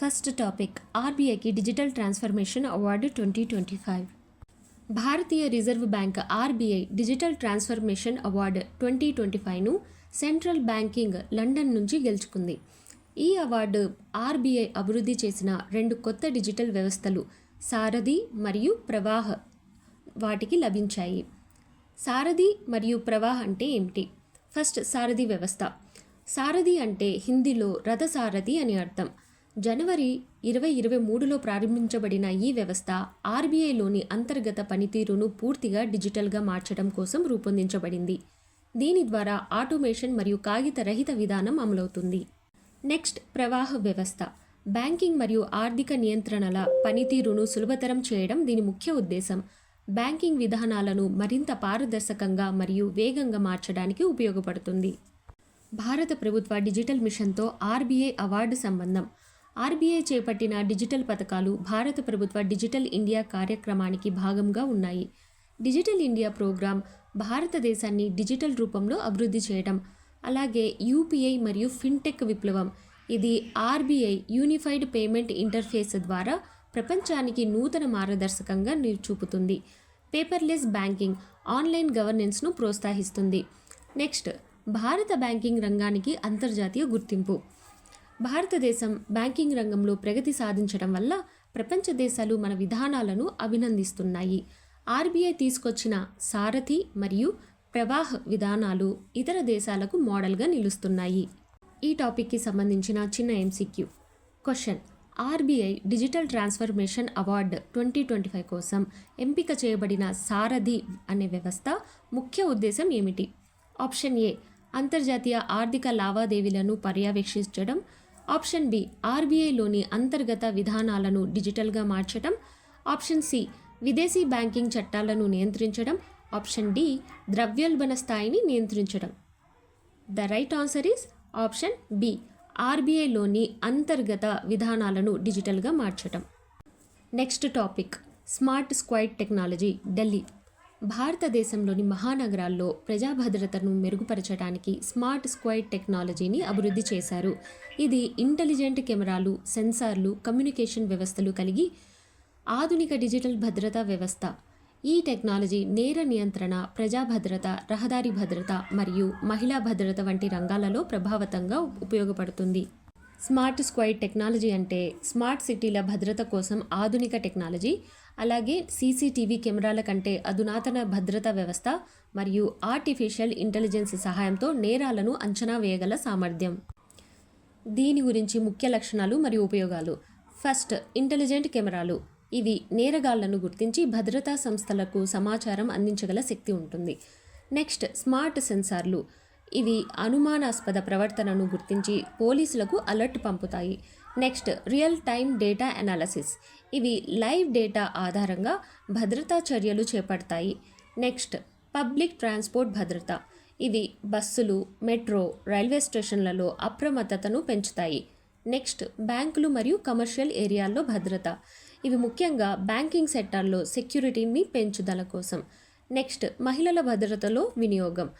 First topic ఆర్బీఐకి digital transformation award 2025. భారతీయ reserve bank RBI digital transformation award 2025ను Central Banking London నుంచి గెలుచుకుంది. ఈ అవార్డు ఆర్బీఐ అభివృద్ధి చేసిన 2 కొత్త డిజిటల్ వ్యవస్థలు సారథి మరియు ప్రవాహ్ వాటికి లభించాయి. సారథి మరియు ప్రవాహ్ అంటే ఏమిటి? ఫస్ట్ సారథి వ్యవస్థ. సారథి అంటే హిందీలో రథసారథి అని అర్థం. జనవరి 2023లో ప్రారంభించబడిన ఈ వ్యవస్థ ఆర్బీఐలోని అంతర్గత పనితీరును పూర్తిగా డిజిటల్గా మార్చడం కోసం రూపొందించబడింది. దీని ద్వారా ఆటోమేషన్ మరియు కాగిత రహిత విధానం అమలవుతుంది. నెక్స్ట్ ప్రవాహ వ్యవస్థ. బ్యాంకింగ్ మరియు ఆర్థిక నియంత్రణల పనితీరును సులభతరం చేయడం దీని ముఖ్య ఉద్దేశం. బ్యాంకింగ్ విధానాలను మరింత పారదర్శకంగా మరియు వేగంగా మార్చడానికి ఉపయోగపడుతుంది. భారత ప్రభుత్వ డిజిటల్ మిషన్తో ఆర్బీఐ అవార్డు సంబంధం. ఆర్బీఐ చేపట్టిన డిజిటల్ పథకాలు భారత ప్రభుత్వ డిజిటల్ ఇండియా కార్యక్రమానికి భాగంగా ఉన్నాయి. డిజిటల్ ఇండియా ప్రోగ్రాం భారతదేశాన్ని డిజిటల్ రూపంలో అభివృద్ధి చేయడం, అలాగే యూపీఐ మరియు ఫిన్టెక్ విప్లవం. ఇది ఆర్బీఐ యూనిఫైడ్ పేమెంట్ ఇంటర్ఫేస్ ద్వారా ప్రపంచానికి నూతన మార్గదర్శకంగా చూపుతుంది. పేపర్లెస్ బ్యాంకింగ్, ఆన్లైన్ గవర్నెన్స్ను ప్రోత్సహిస్తుంది. నెక్స్ట్ భారత బ్యాంకింగ్ రంగానికి అంతర్జాతీయ గుర్తింపు. భారతదేశం బ్యాంకింగ్ రంగంలో ప్రగతి సాధించడం వల్ల ప్రపంచ దేశాలు మన విధానాలను అభినందిస్తున్నాయి. ఆర్బీఐ తీసుకొచ్చిన సారథి మరియు ప్రవాహ విధానాలు ఇతర దేశాలకు మోడల్గా నిలుస్తున్నాయి. ఈ టాపిక్కి సంబంధించిన చిన్న MCQ question. RBI digital transformation award 2025 కోసం ఎంపిక చేయబడిన సారథి అనే వ్యవస్థ ముఖ్య ఉద్దేశం ఏమిటి? ఆప్షన్ ఏ అంతర్జాతీయ ఆర్థిక లావాదేవీలను పర్యవేక్షించడం. ఆప్షన్ బి ఆర్బీఐలోని అంతర్గత విధానాలను డిజిటల్గా మార్చడం. ఆప్షన్ సి విదేశీ బ్యాంకింగ్ చట్టాలను నియంత్రించడం. ఆప్షన్ డి ద్రవ్యోల్బణ స్థాయిని నియంత్రించడం. The right answer is option B ఆర్బీఐలోని అంతర్గత విధానాలను డిజిటల్గా మార్చడం. Next topic smart squad technology. Delhi. భారతదేశంలోని మహానగరాల్లో ప్రజా భద్రతను మెరుగుపరచడానికి స్మార్ట్ స్క్వాడ్ టెక్నాలజీని అభివృద్ధి చేశారు. ఇది ఇంటెలిజెంట్ కెమెరాలు, సెన్సార్లు, కమ్యూనికేషన్ వ్యవస్థలు కలిగి ఆధునిక డిజిటల్ భద్రతా వ్యవస్థ. ఈ టెక్నాలజీ నేర నియంత్రణ, ప్రజా భద్రత, రహదారి భద్రత మరియు మహిళా భద్రత వంటి రంగాలలో ప్రభావవంతంగా ఉపయోగపడుతుంది. స్మార్ట్ స్క్వాడ్ టెక్నాలజీ అంటే స్మార్ట్ సిటీల భద్రత కోసం ఆధునిక టెక్నాలజీ, అలాగే సీసీటీవీ కెమెరాల కంటే అధునాతన భద్రతా వ్యవస్థ మరియు ఆర్టిఫిషియల్ ఇంటెలిజెన్స్ సహాయంతో నేరాలను అంచనా వేయగల సామర్థ్యం. దీని గురించి ముఖ్య లక్షణాలు మరియు ఉపయోగాలు. ఫస్ట్ ఇంటెలిజెంట్ కెమెరాలు. ఇవి నేరగాళ్లను గుర్తించి భద్రతా సంస్థలకు సమాచారం అందించగల శక్తి ఉంటుంది. నెక్స్ట్ స్మార్ట్ సెన్సార్లు. ఇవి అనుమానాస్పద ప్రవర్తనను గుర్తించి పోలీసులకు అలర్ట్ పంపుతాయి. Next real time data analysis. ఇవి లైవ్ డేటా ఆధారంగా భద్రతా చర్యలు చేపడతాయి. నెక్స్ట్ పబ్లిక్ ట్రాన్స్పోర్ట్ భద్రత. ఇవి బస్సులు, మెట్రో, రైల్వే స్టేషన్లలో అప్రమత్తతను పెంచుతాయి. నెక్స్ట్ బ్యాంకులు మరియు కమర్షియల్ ఏరియాల్లో భద్రత. ఇవి ముఖ్యంగా బ్యాంకింగ్ సెక్టార్లో సెక్యూరిటీని పెంచుదల కోసం. నెక్స్ట్ మహిళల భద్రతలో వినియోగం.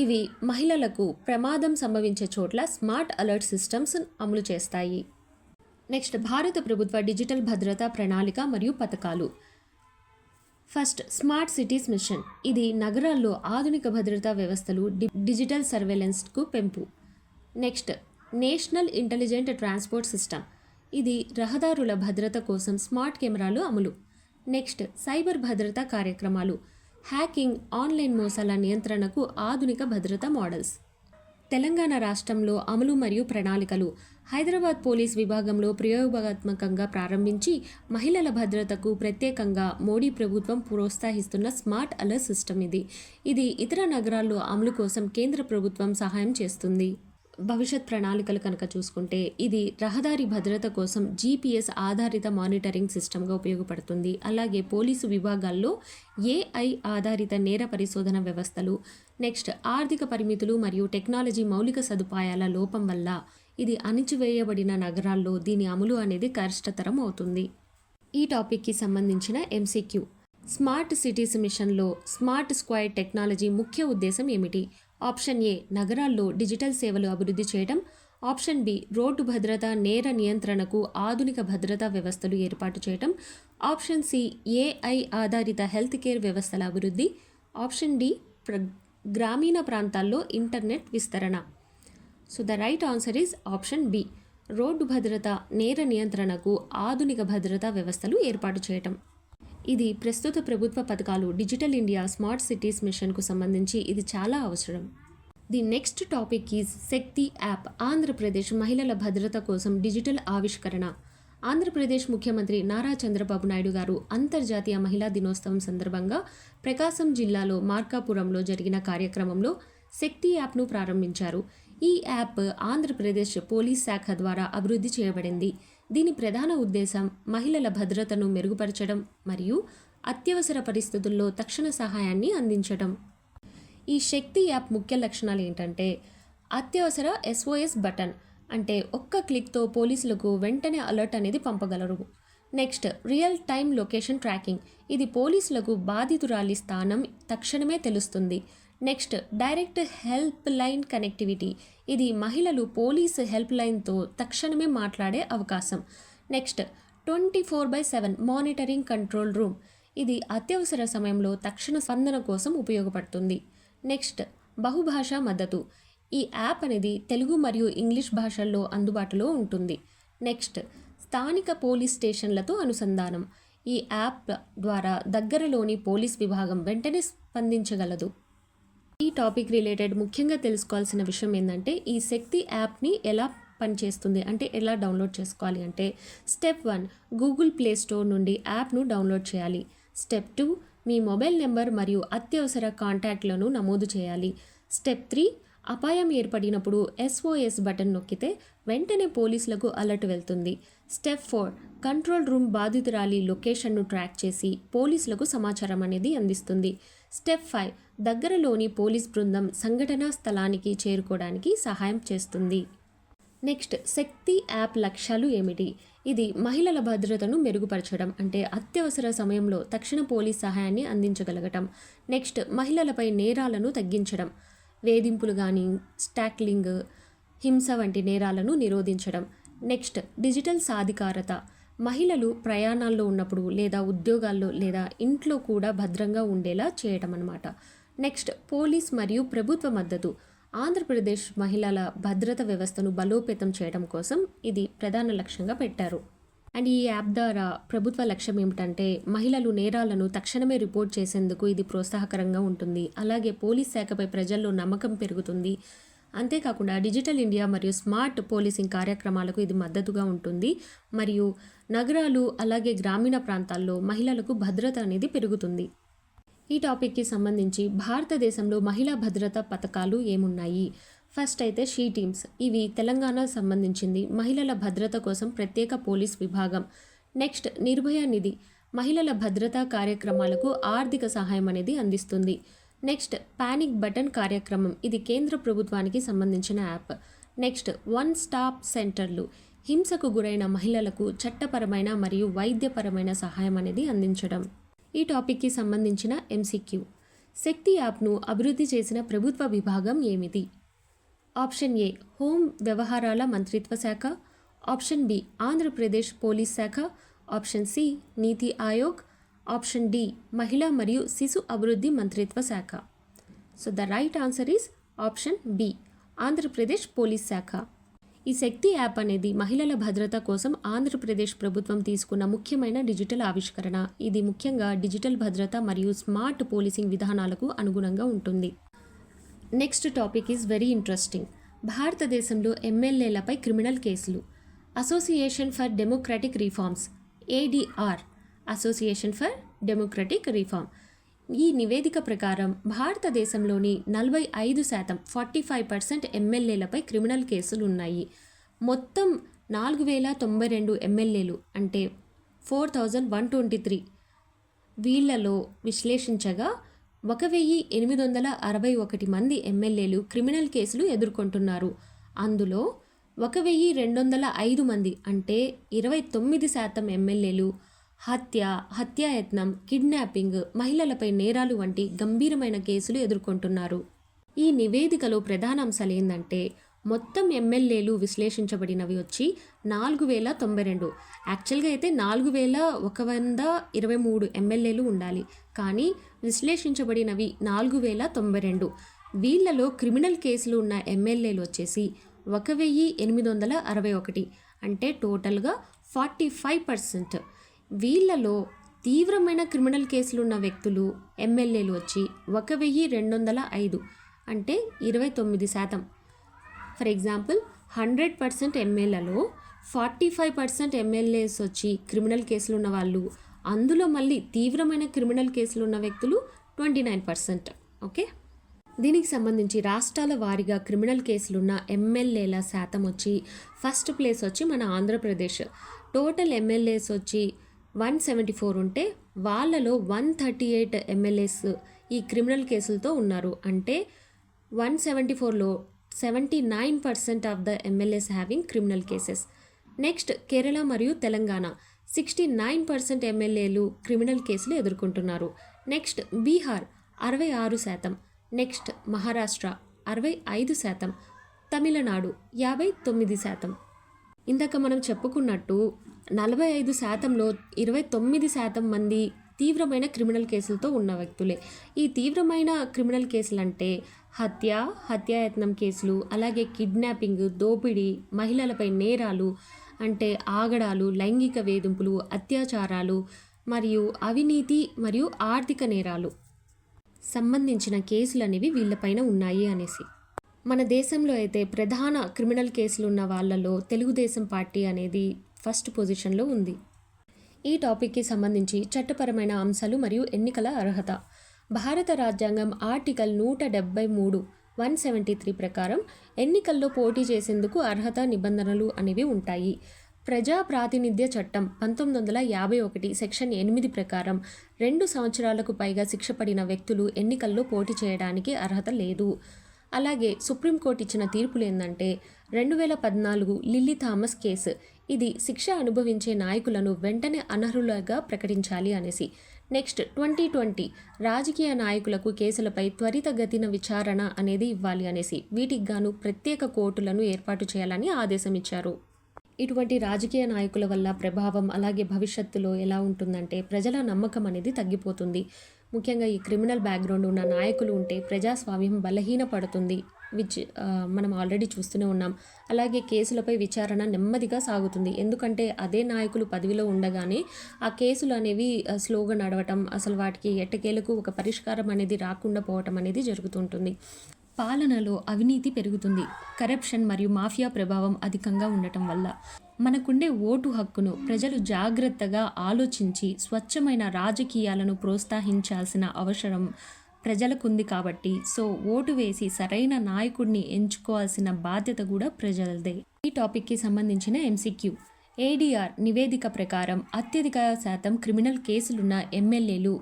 ఇవి మహిళలకు ప్రమాదం సంభవించే చోట్ల స్మార్ట్ అలర్ట్ సిస్టమ్స్ అమలు చేస్తాయి. నెక్స్ట్ భారత ప్రభుత్వ డిజిటల్ భద్రతా ప్రణాళిక మరియు పథకాలు. First smart cities mission. ఇది నగరాల్లో ఆధునిక భద్రతా వ్యవస్థలు, డిజిటల్ సర్వేలెన్స్కు పెంపు. Next national intelligent transport system. ఇది రహదారుల భద్రత కోసం స్మార్ట్ కెమెరాలు అమలు. నెక్స్ట్ సైబర్ భద్రతా కార్యక్రమాలు. హ్యాకింగ్, ఆన్లైన్ మోసాల నియంత్రణకు ఆధునిక భద్రతా మోడల్స్. తెలంగాణ రాష్ట్రంలో అమలు మరియు ప్రణాళికలు. హైదరాబాద్ పోలీస్ విభాగంలో ప్రయోగాత్మకంగా ప్రారంభించి మహిళల భద్రతకు ప్రత్యేకంగా మోడీ ప్రభుత్వం ప్రోత్సహిస్తున్న స్మార్ట్ అలర్ట్ సిస్టమ్ ఇది. ఇది ఇతర నగరాల్లో అమలు కోసం కేంద్ర ప్రభుత్వం సహాయం చేస్తుంది. భవిష్యత్ ప్రణాళికలు కనుక చూసుకుంటే ఇది రహదారి భద్రత కోసం జీపీఎస్ ఆధారిత మానిటరింగ్ సిస్టమ్గా ఉపయోగపడుతుంది. అలాగే పోలీసు విభాగాల్లో ఏఐ ఆధారిత నేర పరిశోధన వ్యవస్థలు. నెక్స్ట్ ఆర్థిక పరిమితులు మరియు టెక్నాలజీ మౌలిక సదుపాయాల లోపం వల్ల ఇది అణిచివేయబడిన నగరాల్లో దీని అమలు అనేది కష్టతరం అవుతుంది. ఈ టాపిక్కి సంబంధించిన ఎంసీక్యూ. స్మార్ట్ సిటీస్ మిషన్లో స్మార్ట్ స్క్వాడ్ టెక్నాలజీ ముఖ్య ఉద్దేశం ఏమిటి? ఆప్షన్ ఏ నగరాల్లో డిజిటల్ సేవలు అభివృద్ధి చేయడం. ఆప్షన్ బి రోడ్డు భద్రత నేర నియంత్రణకు ఆధునిక భద్రతా వ్యవస్థలు ఏర్పాటు చేయటం. ఆప్షన్ సి ఏఐ ఆధారిత హెల్త్ కేర్ వ్యవస్థల అభివృద్ధి. ఆప్షన్ డి గ్రామీణ ప్రాంతాల్లో ఇంటర్నెట్ విస్తరణ. So the right answer is option B road భద్రత నేర నియంత్రణకు ఆధునిక భద్రతా వ్యవస్థలు ఏర్పాటు చేయటం. ఇది ప్రస్తుత ప్రభుత్వ పథకాలు డిజిటల్ ఇండియా స్మార్ట్ సిటీస్ మిషన్కు సంబంధించి ఇది చాలా అవసరం. The next topic is Shakti app Andhra Pradesh మహిళల భద్రత కోసం డిజిటల్ ఆవిష్కరణ. ఆంధ్రప్రదేశ్ ముఖ్యమంత్రి నారా చంద్రబాబు నాయుడు గారు అంతర్జాతీయ మహిళా దినోత్సవం సందర్భంగా ప్రకాశం జిల్లాలో మార్కాపురంలో జరిగిన కార్యక్రమంలో శక్తి యాప్ను ప్రారంభించారు. ఈ యాప్ ఆంధ్రప్రదేశ్ పోలీస్ శాఖ ద్వారా అభివృద్ధి చేయబడింది. దీని ప్రధాన ఉద్దేశం మహిళల భద్రతను మెరుగుపరచడం మరియు అత్యవసర పరిస్థితుల్లో తక్షణ సహాయాన్ని అందించడం. ఈ శక్తి యాప్ ముఖ్య లక్షణాలు ఏంటంటే అత్యవసర SOS బటన్, అంటే ఒక్క క్లిక్తో పోలీసులకు వెంటనే అలర్ట్ అనేది పంపగలరు. Next real time location tracking, ఇది పోలీసులకు బాధితురాలి స్థానం తక్షణమే తెలుస్తుంది. Next direct help line connectivity, ఇది మహిళలు పోలీసు హెల్ప్ లైన్తో తక్షణమే మాట్లాడే అవకాశం. నెక్స్ట్ 24/7 మానిటరింగ్ కంట్రోల్ రూమ్, ఇది అత్యవసర సమయంలో తక్షణ స్పందన కోసం ఉపయోగపడుతుంది. నెక్స్ట్ బహుభాషా మద్దతు, ఈ యాప్ అనేది తెలుగు మరియు ఇంగ్లీష్ భాషల్లో అందుబాటులో ఉంటుంది. నెక్స్ట్ స్థానిక పోలీస్ స్టేషన్లతో అనుసంధానం, ఈ యాప్ ద్వారా దగ్గరలోని పోలీస్ విభాగం వెంటనే స్పందించగలదు. ఈ టాపిక్ రిలేటెడ్ ముఖ్యంగా తెలుసుకోవాల్సిన విషయం ఏంటంటే ఈ శక్తి యాప్ని ఎలా పనిచేస్తుంది అంటే ఎలా డౌన్లోడ్ చేసుకోవాలి అంటే స్టెప్ 1 గూగుల్ ప్లే స్టోర్ నుండి యాప్ను డౌన్లోడ్ చేయాలి. స్టెప్ 2 మీ మొబైల్ నెంబర్ మరియు అత్యవసర కాంటాక్ట్లను నమోదు చేయాలి. స్టెప్ 3 అపాయం ఏర్పడినప్పుడు SOS బటన్ నొక్కితే వెంటనే పోలీసులకు అలర్ట్ వెళ్తుంది. స్టెప్ 4 కంట్రోల్ రూమ్ బాధితురాలి లొకేషన్ను ట్రాక్ చేసి పోలీసులకు సమాచారం అనేది అందిస్తుంది. స్టెప్ 5 దగ్గరలోని పోలీస్ బృందం సంఘటనా స్థలానికి చేరుకోవడానికి సహాయం చేస్తుంది. నెక్స్ట్ శక్తి యాప్ లక్ష్యాలు ఏమిటి? ఇది మహిళల భద్రతను మెరుగుపరచడం, అంటే అత్యవసర సమయంలో తక్షణ పోలీస్ సహాయాన్ని అందించగలగటం. నెక్స్ట్ మహిళలపై నేరాలను తగ్గించడం, వేధింపులు కానీ స్టాక్లింగ్, హింస వంటి నేరాలను నిరోధించడం. నెక్స్ట్ డిజిటల్ సాధికారత, మహిళలు ప్రయాణాల్లో ఉన్నప్పుడు లేదా ఉద్యోగాల్లో లేదా ఇంట్లో కూడా భద్రంగా ఉండేలా చేయడం అన్నమాట. నెక్స్ట్ పోలీస్ మరియు ప్రభుత్వ మద్దతు, ఆంధ్రప్రదేశ్ మహిళల భద్రత వ్యవస్థను బలోపేతం చేయడం కోసం ఇది ప్రధాన లక్ష్యంగా పెట్టారు. అండ్ ఈ యాప్ ద్వారా ప్రభుత్వ లక్ష్యం ఏమిటంటే మహిళలు నేరాలను తక్షణమే రిపోర్ట్ చేసేందుకు ఇది ప్రోత్సాహకరంగా ఉంటుంది. అలాగే పోలీస్ శాఖపై ప్రజల్లో నమ్మకం పెరుగుతుంది. అంతేకాకుండా డిజిటల్ ఇండియా మరియు స్మార్ట్ పోలీసింగ్ కార్యక్రమాలకు ఇది మద్దతుగా ఉంటుంది. మరియు నగరాలు అలాగే గ్రామీణ ప్రాంతాల్లో మహిళలకు భద్రత అనేది పెరుగుతుంది. ఈ టాపిక్కి సంబంధించి భారతదేశంలో మహిళా భద్రతా పథకాలు ఏమున్నాయి? ఫస్ట్ అయితే షీ టీమ్స్, ఇవి తెలంగాణ సంబంధించింది, మహిళల భద్రత కోసం ప్రత్యేక పోలీస్ విభాగం. నెక్స్ట్ నిర్భయ నిధి, మహిళల భద్రతా కార్యక్రమాలకు ఆర్థిక సహాయం అనేది అందిస్తుంది. నెక్స్ట్ పానిక్ బటన్ కార్యక్రమం, ఇది కేంద్ర ప్రభుత్వానికి సంబంధించిన యాప్. నెక్స్ట్ వన్ స్టాప్ సెంటర్లు, హింసకు గురైన మహిళలకు చట్టపరమైన మరియు వైద్యపరమైన సహాయం అనేది అందించడం. ఈ టాపిక్కి సంబంధించిన MCQ, శక్తి యాప్ను అభివృద్ధి చేసిన ప్రభుత్వ విభాగం ఏమిటి? ఆప్షన్ ఏ హోం వ్యవహారాల మంత్రిత్వ శాఖ. ఆప్షన్ బి ఆంధ్రప్రదేశ్ పోలీస్ శాఖ. ఆప్షన్ సి నీతి ఆయోగ్. ఆప్షన్ డి మహిళా మరియు శిశు అభివృద్ధి మంత్రిత్వ శాఖ. So the right answer is option B Andhra Pradesh police శాఖ. ఈ శక్తి యాప్ అనేది మహిళల భద్రత కోసం ఆంధ్రప్రదేశ్ ప్రభుత్వం తీసుకున్న ముఖ్యమైన డిజిటల్ ఆవిష్కరణ. ఇది ముఖ్యంగా డిజిటల్ భద్రత మరియు స్మార్ట్ పోలీసింగ్ విధానాలకు అనుగుణంగా ఉంటుంది. Next topic is very interesting. భారతదేశంలో ఎమ్మెల్యేలపై క్రిమినల్ కేసులు. Association for democratic reforms, ADR, association for democratic reform, ఈ నివేదిక ప్రకారం భారతదేశంలోని 45% 45% ఎమ్మెల్యేలపై క్రిమినల్ కేసులు ఉన్నాయి. మొత్తం 4092 ఎమ్మెల్యేలు అంటే 4123 వీళ్లలో విశ్లేషించగా 1861 మంది ఎమ్మెల్యేలు క్రిమినల్ కేసులు ఎదుర్కొంటున్నారు. అందులో 1205 మంది అంటే 29% ఎమ్మెల్యేలు హత్యాయత్నం, కిడ్నాపింగ్, మహిళలపై నేరాలు వంటి గంభీరమైన కేసులు ఎదుర్కొంటున్నారు. ఈ నివేదికలో ప్రధాన అంశాలు ఏంటంటే మొత్తం ఎమ్మెల్యేలు విశ్లేషించబడినవి వచ్చి 4092. యాక్చువల్గా అయితే 4123 ఎమ్మెల్యేలు ఉండాలి, కానీ విశ్లేషించబడినవి 4092. వీళ్ళలో క్రిమినల్ కేసులు ఉన్న ఎమ్మెల్యేలు వచ్చేసి 1861, అంటే టోటల్గా 45%. వీళ్ళలో తీవ్రమైన క్రిమినల్ కేసులు ఉన్న వ్యక్తులు ఎమ్మెల్యేలు వచ్చి 1205, అంటే 29%. ఫర్ ఎగ్జాంపుల్ 100% ఎమ్మెల్యేలలో 45% ఎమ్మెల్యేస్ వచ్చి క్రిమినల్ కేసులు ఉన్న వాళ్ళు, అందులో మళ్ళీ తీవ్రమైన క్రిమినల్ కేసులు ఉన్న వ్యక్తులు 29%. ఓకే, దీనికి సంబంధించి రాష్ట్రాల వారీగా క్రిమినల్ కేసులున్న ఎమ్మెల్యేల శాతం వచ్చి ఫస్ట్ ప్లేస్ వచ్చి మన ఆంధ్రప్రదేశ్. టోటల్ ఎమ్మెల్యేస్ వచ్చి 174 ఉంటే వాళ్ళలో 138 ఎమ్మెల్యేస్ ఈ క్రిమినల్ కేసులతో ఉన్నారు. అంటే 174లో 79% of the MLAs having criminal cases. Next Kerala మరియు తెలంగాణ 69% ఎమ్మెల్యేలు క్రిమినల్ కేసులు ఎదుర్కొంటున్నారు. నెక్స్ట్ బీహార్ 66%. నెక్స్ట్ మహారాష్ట్ర 65%. తమిళనాడు 59%. ఇందాక మనం చెప్పుకున్నట్టు 45%లో 29% మంది తీవ్రమైన క్రిమినల్ కేసులతో ఉన్న వ్యక్తులే. ఈ తీవ్రమైన క్రిమినల్ కేసులు అంటే హత్యాయత్నం కేసులు, అలాగే కిడ్నాపింగ్, దోపిడీ, మహిళలపై నేరాలు అంటే ఆగడాలు, లైంగిక వేధింపులు, అత్యాచారాలు మరియు అవినీతి మరియు ఆర్థిక నేరాలు సంబంధించిన కేసులు అనేవి వీళ్ళపైన ఉన్నాయి అనేసి. మన దేశంలో అయితే ప్రధాన క్రిమినల్ కేసులు ఉన్న వాళ్ళలో తెలుగుదేశం పార్టీ అనేది ఫస్ట్ పొజిషన్లో ఉంది. ఈ టాపిక్కి సంబంధించి చట్టపరమైన అంశాలు మరియు ఎన్నికల అర్హత. భారత రాజ్యాంగం ఆర్టికల్ 173 173 ప్రకారం ఎన్నికల్లో పోటీ చేసేందుకు అర్హత నిబంధనలు అనేవి ఉంటాయి. ప్రజా ప్రాతినిధ్య చట్టం 1951 సెక్షన్ 8 ప్రకారం 2 సంవత్సరాలకు పైగా శిక్ష పడిన వ్యక్తులు ఎన్నికల్లో పోటీ చేయడానికి అర్హత లేదు. అలాగే సుప్రీంకోర్టు ఇచ్చిన తీర్పులు ఏంటంటే 2014 లిల్లీ థామస్ కేసు, ఇది శిక్ష అనుభవించే నాయకులను వెంటనే అనర్హులుగా ప్రకటించాలి అనేసి. నెక్స్ట్ 2020 రాజకీయ నాయకులకు కేసులపై త్వరితగతిన విచారణ అనేది ఇవ్వాలి అనేసి. వీటికి గాను ప్రత్యేక కోర్టులను ఏర్పాటు చేయాలని ఆదేశం ఇచ్చారు. ఇటువంటి రాజకీయ నాయకుల వల్ల ప్రభావం అలాగే భవిష్యత్తులో ఎలా ఉంటుందంటే ప్రజల నమ్మకం అనేది తగ్గిపోతుంది. ముఖ్యంగా ఈ క్రిమినల్ బ్యాక్గ్రౌండ్ ఉన్న నాయకులు ఉంటే ప్రజాస్వామ్యం బలహీనపడుతుంది, మనం ఆల్రెడీ చూస్తూనే ఉన్నాం. అలాగే కేసులపై విచారణ నెమ్మదిగా సాగుతుంది, ఎందుకంటే అదే నాయకులు పదవిలో ఉండగానే ఆ కేసులు అనేవి స్లోగా నడవటం, అసలు వాటికి ఎట్టకేలకు ఒక పరిష్కారం అనేది రాకుండా పోవటం అనేది జరుగుతుంటుంది. పాలనలో అవినీతి పెరుగుతుంది, కరప్షన్ మరియు మాఫియా ప్రభావం అధికంగా ఉండటం వల్ల మనకుండే ఓటు హక్కును ప్రజలు జాగ్రత్తగా ఆలోచించి స్వచ్ఛమైన రాజకీయాలను ప్రోత్సహించాల్సిన అవసరం ప్రజలకుంది కాబట్టి ఓటు వేసి సరైన నాయకుడిని ఎంచుకోవాల్సిన బాధ్యత కూడా ప్రజలదే. ఈ టాపిక్కి సంబంధించిన ఎంసీక్యూ. ఏడీఆర్ నివేదిక ప్రకారం అత్యధిక శాతం క్రిమినల్ కేసులున్న ఎమ్మెల్యేలు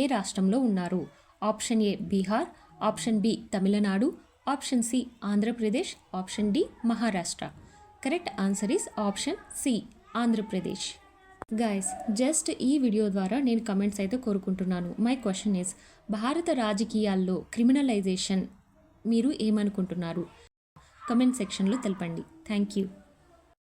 ఏ రాష్ట్రంలో ఉన్నారు? Option A Bihar, option B Tamil Nadu, option C Andhra Pradesh, option D Maharashtra. Correct answer is option C Andhra Pradesh. Guys, just ఈ వీడియో ద్వారా నేను కమెంట్స్ అయితే కోరుకుంటున్నాను. మై క్వశ్చన్ ఈస్, భారత రాజకీయాల్లో క్రిమినలైజేషన్ మీరు ఏమనుకుంటున్నారు? కమెంట్ సెక్షన్లో తెలపండి. Thank you.